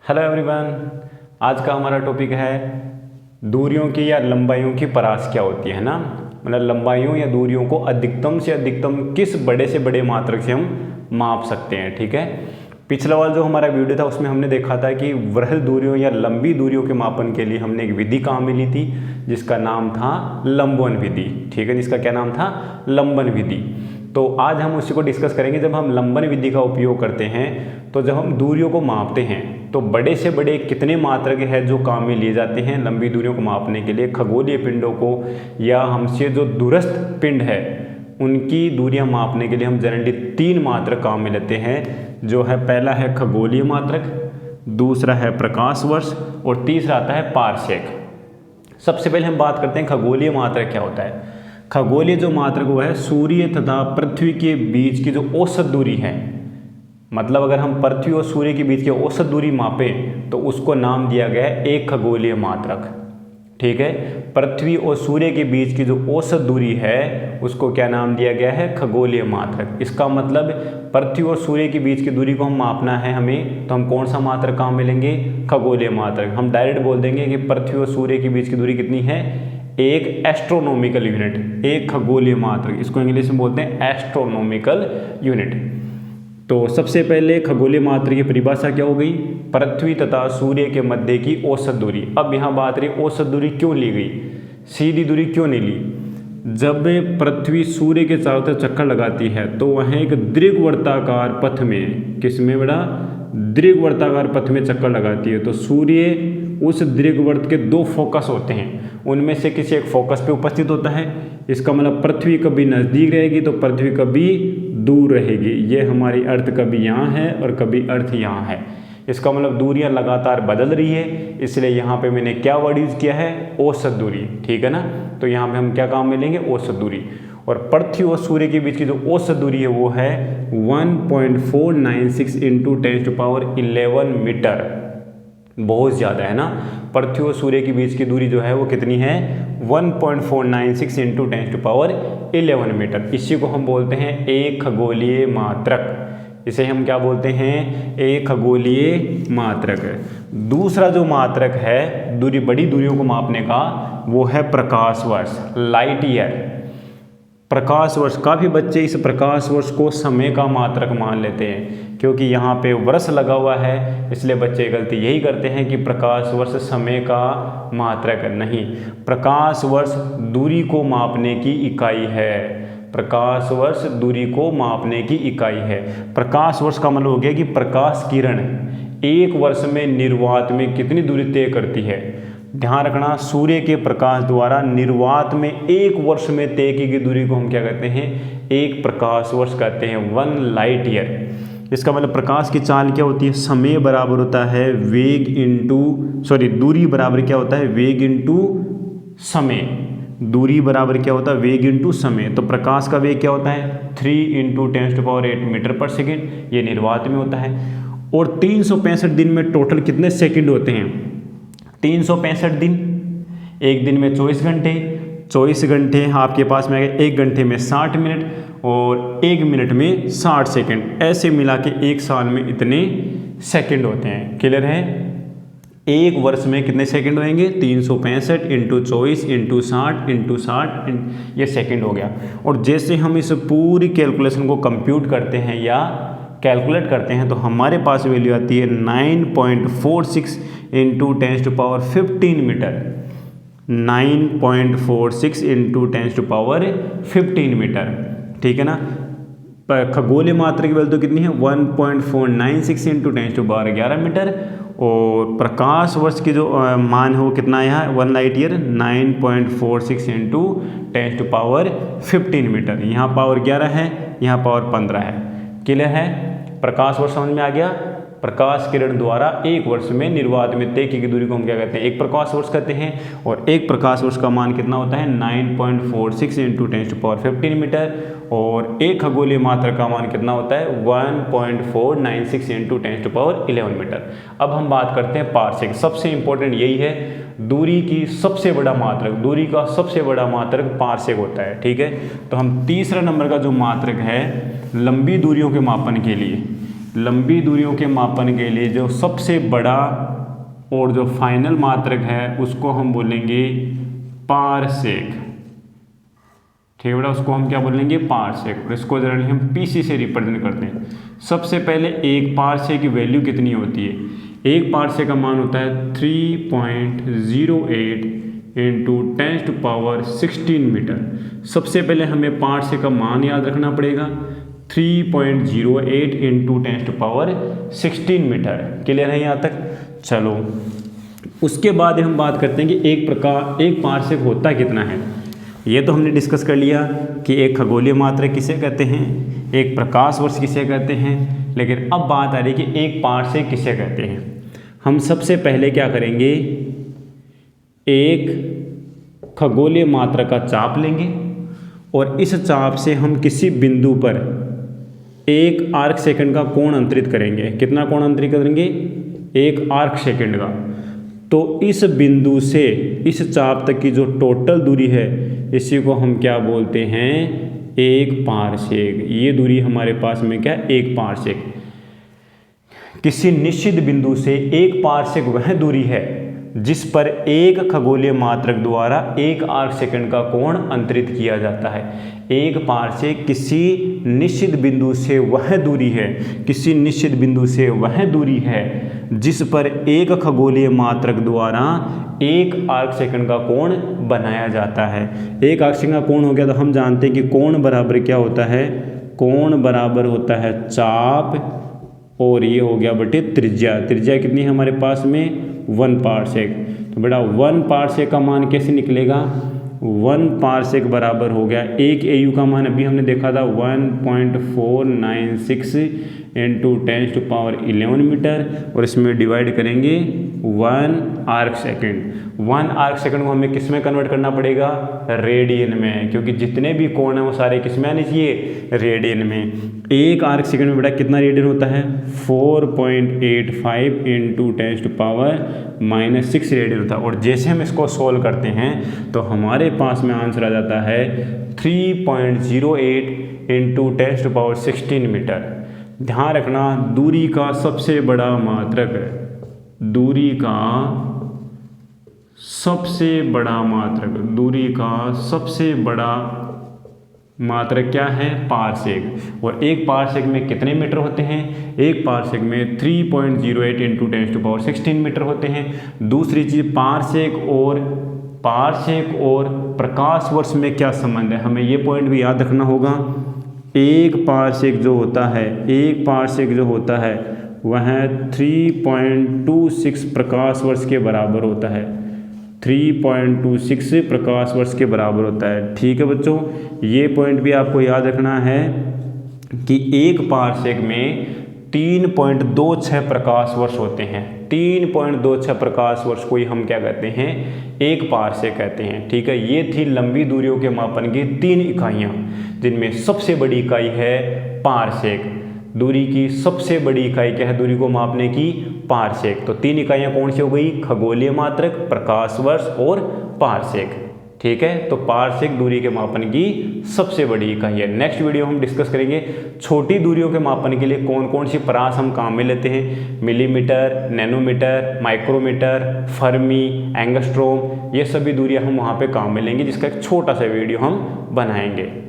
Hello everyone, आज का हमारा टॉपिक है दूरियों की या लंबाइयों की परास क्या होती है ना। मतलब लंबाइयों या दूरियों को अधिकतम से अधिकतम किस बड़े से बड़े मात्रक से हम माप सकते हैं। ठीक है, पिछला वाला जो हमारा वीडियो था उसमें हमने देखा था कि वृहद दूरियों या लंबी दूरियों के मापन के लिए हमने एक विधि कहाँ मिली थी जिसका नाम था लंबन विधि। ठीक है, जिसका क्या नाम था, लंबन विधि। तो आज हम उसी को डिस्कस करेंगे। जब हम लंबन विधि का उपयोग करते हैं तो जब हम दूरियों को मापते हैं तो बड़े से बड़े कितने मात्रक है जो काम में लिए जाते हैं लंबी दूरियों को मापने के लिए। खगोलीय पिंडों को या हमसे जो दूरस्थ पिंड है उनकी दूरियां मापने के लिए हम जनरली 3 मात्रक काम में लेते हैं, जो है पहला है खगोलीय मात्रक, दूसरा है प्रकाश वर्ष और तीसरा आता है पारसेक। सबसे पहले हम बात करते हैं खगोलीय मात्रक क्या होता है। खगोलीय जो मात्रक वो है सूर्य तथा पृथ्वी के बीच की जो औसत दूरी है। मतलब अगर हम पृथ्वी और सूर्य के बीच की औसत दूरी मापें तो उसको नाम दिया गया है एक खगोलीय मात्रक। ठीक है, पृथ्वी और सूर्य के बीच की जो औसत दूरी है उसको क्या नाम दिया गया है, खगोलीय मात्रक। इसका मतलब पृथ्वी और सूर्य के बीच की दूरी को हम मापना है हमें, तो हम कौन सा मात्रक काम में लेंगे, खगोलीय मात्रक। हम डायरेक्ट बोल देंगे कि पृथ्वी और सूर्य के बीच की दूरी कितनी है, एक एस्ट्रोनॉमिकल यूनिट, एक खगोलीय मात्रक। इसको इंग्लिश में बोलते हैं एस्ट्रोनॉमिकल यूनिट। तो सबसे पहले खगोलीय मात्रक की परिभाषा क्या हो गई, पृथ्वी तथा सूर्य के मध्य की औसत दूरी। अब यहाँ बात रही औसत दूरी क्यों ली गई, सीधी दूरी क्यों नहीं ली। जब पृथ्वी सूर्य के चारों तरफ चक्कर लगाती है तो वह एक दीर्घवृत्ताकार पथ में, किसमें बड़ा, दीर्घवृत्ताकार पथ में चक्कर लगाती है। तो सूर्य उस दीर्घवृत्त के 2 फोकस होते हैं, उनमें से किसी एक फोकस पे उपस्थित होता है। इसका मतलब पृथ्वी कभी नज़दीक रहेगी तो पृथ्वी कभी दूर रहेगी। ये हमारी अर्थ कभी यहाँ है और कभी अर्थ यहाँ है। इसका मतलब दूरियां लगातार बदल रही है, इसलिए यहाँ पे मैंने क्या वर्ड यूज़ किया है, औसत दूरी। ठीक है ना, तो यहाँ पे हम क्या काम में लेंगे, औसत दूरी। और पृथ्वी और सूर्य के बीच की जो औसत दूरी है वो है 1.496 इंटू 10⁻11 मीटर। बहुत ज़्यादा है ना। पृथ्वी और सूर्य के बीच की दूरी जो है वो कितनी है, 1.496 इंटू 10⁻11 मीटर। इसी को हम बोलते हैं एक खगोलीय मात्रक। इसे हम क्या बोलते हैं, एक खगोलीय मात्रक। दूसरा जो मात्रक है दूरी, बड़ी दूरियों को मापने का, वो है प्रकाश वर्ष, लाइट ईयर। प्रकाश वर्ष, काफ़ी बच्चे इस प्रकाश वर्ष को समय का मात्रक मान लेते हैं, क्योंकि यहाँ पे वर्ष लगा हुआ है इसलिए बच्चे गलती यही करते हैं कि प्रकाश वर्ष समय का मात्रक नहीं। प्रकाश वर्ष दूरी को मापने की इकाई है। प्रकाश वर्ष दूरी को मापने की इकाई है। प्रकाश वर्ष का मतलब हो गया कि प्रकाश किरण एक वर्ष में निर्वात में कितनी दूरी तय करती है। ध्यान रखना, सूर्य के प्रकाश द्वारा निर्वात में एक वर्ष में तय की गई दूरी को हम क्या कहते हैं, एक प्रकाश वर्ष कहते हैं, 1 लाइट ईयर। इसका मतलब प्रकाश की चाल क्या होती है, समय बराबर होता है वेग इंटू, दूरी बराबर क्या होता है, वेग इंटू समय। दूरी बराबर क्या होता है, वेग इंटू समय। तो प्रकाश का वेग क्या होता है, 3 इंटू 10⁸ मीटर पर सेकेंड, ये निर्वात में होता है। और 365 दिन में टोटल कितने सेकंड होते हैं, 365 दिन। एक दिन में 24 घंटे, 24 घंटे आपके पास में आ गए, 1 घंटे में 60 मिनट और 1 मिनट में 60 सेकंड। ऐसे मिला के 1 साल में इतने सेकंड होते हैं। क्लियर है, एक वर्ष में कितने सेकंड होंगे, 365 इंटू 24 इंटू 60 ये सेकंड हो गया। और जैसे हम इस पूरी कैलकुलेशन को कंप्यूट करते हैं या कैलकुलेट करते हैं तो हमारे पास वैल्यू आती है 9.46 इंटू 10⁻15 मीटर। 9.46 into 10⁻15 metre. ठीक है ना। खगोलीय मात्रक की वैल्यू तो कितनी है, 1.496 इंटू 10⁻11 मीटर। और प्रकाश वर्ष की जो मान है वो कितना है यहाँ, 1 लाइट ईयर, 9.46 इंटू 10⁻15 मीटर। यहाँ पावर 11 है, यहाँ पावर 15 है। क्लियर है, प्रकाश वर्ष समझ में आ गया। प्रकाश किरण द्वारा एक वर्ष में निर्वात में तय की गई दूरी को हम क्या कहते हैं, एक प्रकाश वर्ष कहते हैं। और एक प्रकाश वर्ष का मान कितना होता है, 9.46 इंटू 10⁻15 मीटर। और एक खगोलीय मात्रक का मान कितना होता है, 1.496 इंटू 10⁻11 मीटर। अब हम बात करते हैं पारसेक। सबसे इंपॉर्टेंट यही है, दूरी की सबसे बड़ा मात्रक, दूरी का सबसे बड़ा मात्रक पारसेक होता है। ठीक है, तो हम तीसरा नंबर का जो मात्रक है लंबी दूरियों के मापन के लिए, लंबी दूरियों के मापन के लिए जो सबसे बड़ा और जो फाइनल मात्रक है उसको हम बोलेंगे पारसेक। ठीक है बेटा, उसको हम क्या बोलेंगे? पारसेक। और इसको जरा हम पीसी से रिप्रेजेंट करते हैं। सबसे पहले एक पारसेक की वैल्यू कितनी होती है? एक पारसेक का मान होता है 3.08 इंटू 10⁻16 मीटर। सबसे पहले हमें पारसेक का मान याद रखना पड़ेगा, 3.08 इंटू 10⁻16 मीटर। क्लियर है यहाँ तक? चलो उसके बाद हम बात करते हैं कि एक पारसेक होता कितना है। ये तो हमने डिस्कस कर लिया कि एक खगोलीय मात्रक किसे कहते हैं, एक प्रकाश वर्ष किसे कहते हैं, लेकिन अब बात आ रही है कि एक पारसेक किसे कहते हैं। हम सबसे पहले क्या करेंगे, एक खगोलीय मात्रक का चाप लेंगे और इस चाप से हम किसी बिंदु पर एक आर्क सेकंड का कोण अंतरित करेंगे। कितना कोण अंतरित करेंगे? एक आर्क सेकंड का। तो इस बिंदु से इस चाप तक की जो टोटल दूरी है इसी को हम क्या बोलते हैं? एक पारसेक। ये दूरी हमारे पास में क्या? एक पारसेक। किसी निश्चित बिंदु से एक पारसेक वह दूरी है जिस पर एक खगोलीय मात्रक द्वारा एक आर्क सेकंड का कोण अंतरित किया जाता है। एक पारसेक किसी निश्चित बिंदु से वह दूरी है, किसी निश्चित बिंदु से वह दूरी है जिस पर एक खगोलीय मात्रक द्वारा एक आर्क सेकंड का कोण बनाया जाता है। एक आर्क सेकंड का कोण हो गया तो हम जानते हैं कि कोण बराबर क्या होता है? कोण बराबर होता है चाप और ये हो गया बटे त्रिज्या। त्रिज्या कितनी है हमारे पास में? 1 पारसेक। तो बेटा 1 पारसेक का मान कैसे निकलेगा? 1 पारसेक बराबर हो गया, एक एयू का मान अभी हमने देखा था 1.496 इंटू 10⁻11 मीटर और इसमें डिवाइड करेंगे 1 आर्क सेकंड। 1 आर्क सेकंड को हमें किस में कन्वर्ट करना पड़ेगा? रेडियन में, क्योंकि जितने भी कोण हैं वो सारे किस में आने चाहिए? रेडियन में। एक आर्क सेकंड में बेटा कितना रेडियन होता है? 4.85 इंटू 10⁻⁻6 रेडियन होता है। और जैसे हम इसको सोल्व करते हैं तो हमारे पास में आंसर आ जाता है 3.08 इंटू 10⁻16 मीटर। ध्यान रखना, दूरी का सबसे बड़ा मात्रक है, दूरी का सबसे बड़ा मात्रक, दूरी का सबसे बड़ा मात्रक क्या है? पारसेक। और एक पारसेक में कितने मीटर होते हैं? एक पारसेक में 3.08 इंटू 10⁻16 मीटर होते हैं। दूसरी चीज़ पारसेक और प्रकाश वर्ष में क्या संबंध है, हमें ये पॉइंट भी याद रखना होगा। एक पारसेक जो होता है वह 3.26 प्रकाश वर्ष के बराबर होता है। 3.26 प्रकाश वर्ष के बराबर होता है। ठीक है बच्चों, ये पॉइंट भी आपको याद रखना है कि एक पारसेक में 3.26 प्रकाश वर्ष होते हैं। 3.26 प्रकाश वर्ष को ही हम क्या कहते हैं? एक पारसेक कहते हैं। ठीक है, ये थी लंबी दूरियों के मापन की 3 इकाइयाँ, जिनमें सबसे बड़ी इकाई है पारसेक। दूरी की सबसे बड़ी इकाई क्या है दूरी को मापने की? पारसेक। तो 3 इकाइयाँ कौन सी हो गई? खगोलीय मात्रक, प्रकाश वर्ष और पारसेक। ठीक है, तो पारसेक दूरी के मापन की सबसे बड़ी इकाई है। नेक्स्ट वीडियो हम डिस्कस करेंगे छोटी दूरियों के मापन के लिए कौन कौन सी परास हम काम में लेते हैं। Millimetre, nanometre, micrometre, fermi, angstrom, ये सभी दूरियां हम वहाँ पे काम में लेंगे, जिसका एक छोटा सा वीडियो हम बनाएंगे।